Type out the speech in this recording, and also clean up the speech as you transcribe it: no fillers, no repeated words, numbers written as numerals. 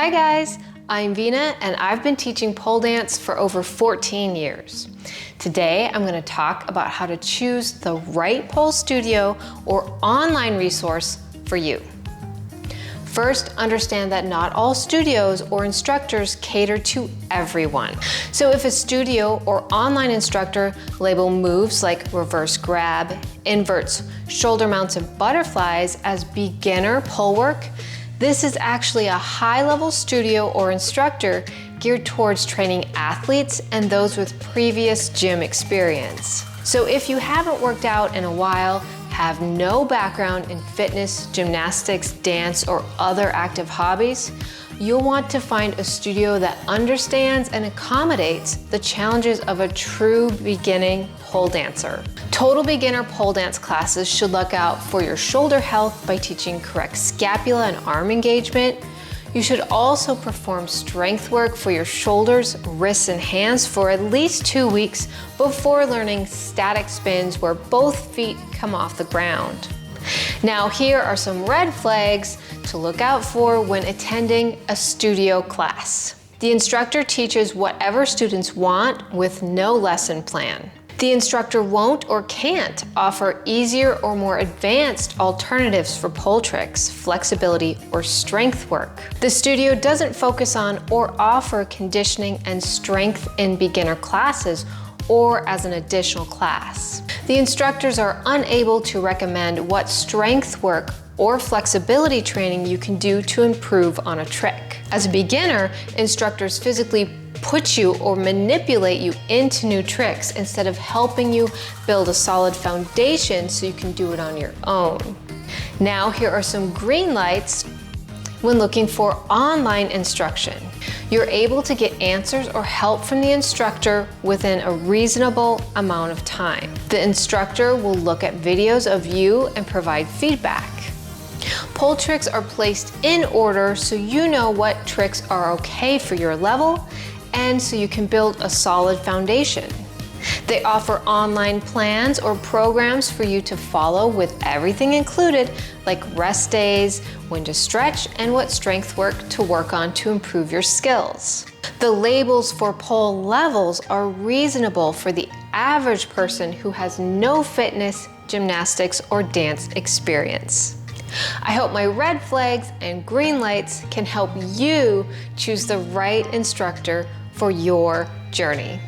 Hi guys, I'm Vina and I've been teaching pole dance for over 14 years. Today I'm going to talk about how to choose the right pole studio or online resource for you. First, understand that not all studios or instructors cater to everyone. So if a studio or online instructor label moves like reverse grab, inverts, shoulder mounts, and butterflies as beginner pole work, this is actually a high-level studio or instructor geared towards training athletes and those with previous gym experience. So if you haven't worked out in a while, have no background in fitness, gymnastics, dance, or other active hobbies, you'll want to find a studio that understands and accommodates the challenges of a true beginning pole dancer. Total beginner pole dance classes should look out for your shoulder health by teaching correct scapula and arm engagement. You should also perform strength work for your shoulders, wrists, and hands for at least 2 weeks before learning static spins where both feet come off the ground. Now here are some red flags to look out for when attending a studio class. The instructor teaches whatever students want with no lesson plan. The instructor won't or can't offer easier or more advanced alternatives for pole tricks, flexibility, or strength work. The studio doesn't focus on or offer conditioning and strength in beginner classes or as an additional class. The instructors are unable to recommend what strength work or flexibility training you can do to improve on a trick. As a beginner, instructors physically put you or manipulate you into new tricks instead of helping you build a solid foundation so you can do it on your own. Now here are some green lights when looking for online instruction. You're able to get answers or help from the instructor within a reasonable amount of time. The instructor will look at videos of you and provide feedback. Pole tricks are placed in order so you know what tricks are okay for your level and so you can build a solid foundation. They offer online plans or programs for you to follow with everything included, like rest days, when to stretch, and what strength work to work on to improve your skills. The labels for pole levels are reasonable for the average person who has no fitness, gymnastics, or dance experience. I hope my red flags and green lights can help you choose the right instructor for your journey.